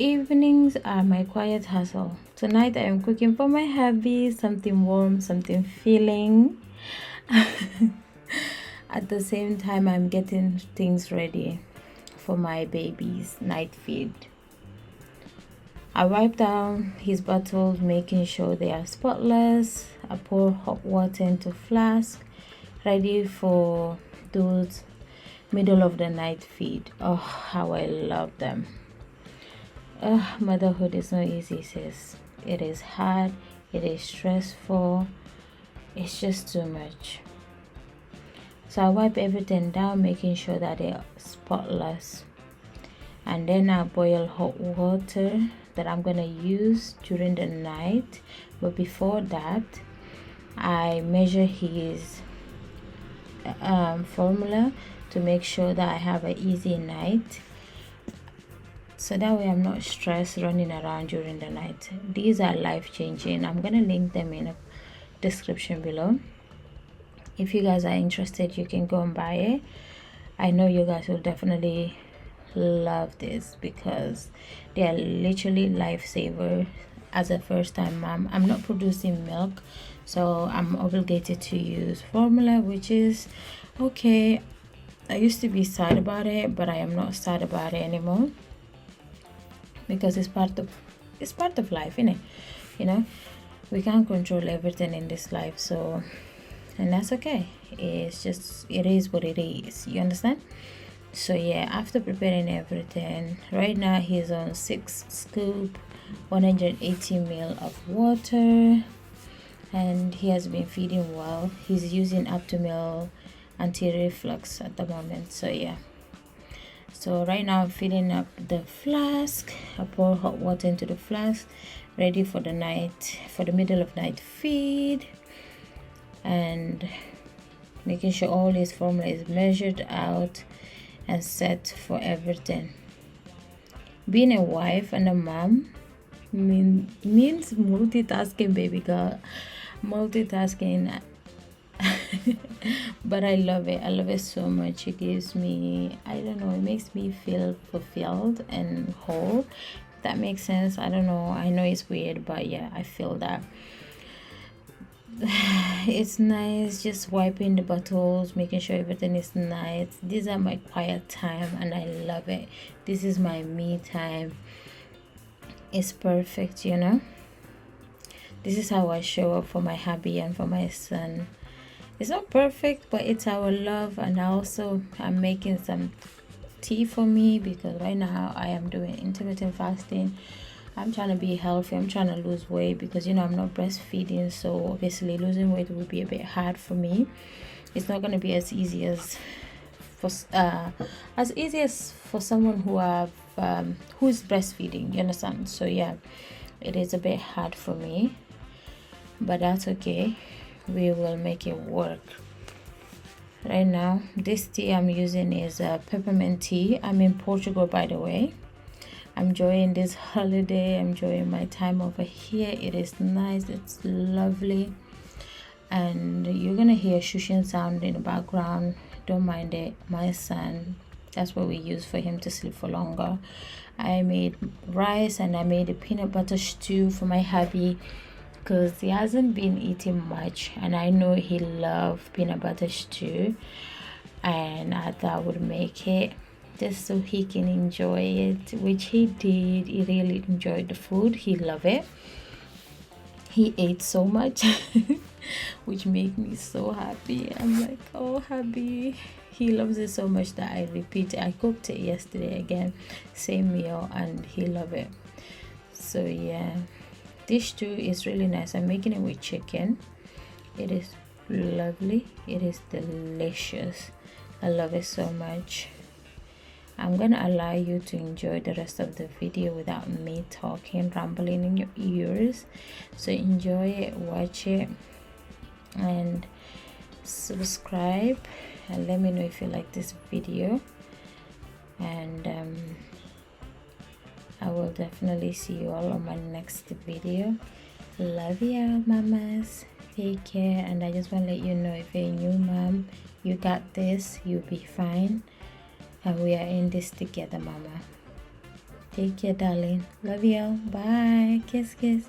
evenings are my quiet hustle. Tonight I am cooking for my hubby something warm, something filling. At the same time, I'm getting things ready for my baby's night feed. I wipe down his bottles, making sure they are spotless. I pour hot water into flask, ready for those middle of the night feed. Oh, how I love them. Motherhood is not easy, sis. It is hard, it is stressful, it's just too much. So I wipe everything down, making sure that they're spotless. And then I boil hot water that I'm gonna use during the night. But before that, I measure his formula to make sure that I have an easy night. So that way I'm not stressed running around during the night. These are life-changing. I'm gonna link them in the description below. If you guys are interested, you can go and buy it. I know you guys will definitely love this because they are literally lifesaver. As a first-time mom, I'm not producing milk, so I'm obligated to use formula, which is okay. I used to be sad about it, but I am not sad about it anymore because it's part of life, innit? You know, we can't control everything in this life, so, and that's okay. It's just, it is what it is, you understand? So yeah, after preparing everything, right now he's on 6 scoop 180 ml of water, and he has been feeding well. He's using Aptamil anti-reflux at the moment. So yeah, so right now I'm filling up the flask. I pour hot water into the flask, ready for the night, for the middle of night feed, and making sure all his formula is measured out and set for everything. Being a wife and a mom means multitasking, baby girl. Multitasking. But I love it. I love it so much. It gives me, I don't know, it makes me feel fulfilled and whole. If that makes sense. I don't know. I know it's weird, but yeah, I feel that. It's nice just wiping the bottles, making sure everything is nice. These are my quiet time and I love it. This is my me time. It's perfect, you know. This is how I show up for my hubby and for my son. It's not perfect, but it's our love. And also I'm making some tea for me because right now I am doing intermittent fasting. I'm trying to be healthy. I'm trying to lose weight because, you know, I'm not breastfeeding, so obviously losing weight will be a bit hard for me. It's not going to be as easy as for someone who's breastfeeding, you understand? So yeah, it is a bit hard for me, but that's okay. We will make it work. Right now, this tea I'm using is peppermint tea. I'm in Portugal, by the way. I'm enjoying this holiday. I'm enjoying my time over here. It is nice. It's lovely. And you're gonna hear shushing sound in the background. Don't mind it. My son, that's what we use for him to sleep for longer. I made rice and I made a peanut butter stew for my hubby because he hasn't been eating much, and I know he loves peanut butter stew, and I thought I would make it just so he can enjoy it, which he did. He really enjoyed the food. He loved it. He ate so much which made me so happy. I'm like, oh hubby, he loves it so much that I repeat it. I cooked it yesterday again, same meal, and he loved it. So yeah, this stew is really nice. I'm making it with chicken. It is lovely. It is delicious. I love it so much. I'm gonna allow you to enjoy the rest of the video without me talking, rambling in your ears. So enjoy it, watch it, and subscribe, and let me know if you like this video. And I will definitely see you all on my next video. Love ya, mamas. Take care. And I just want to let you know, if you're a new mom, you got this. You'll be fine. And we are in this together, mama. Take care, darling. Love you. Bye. Kiss, kiss.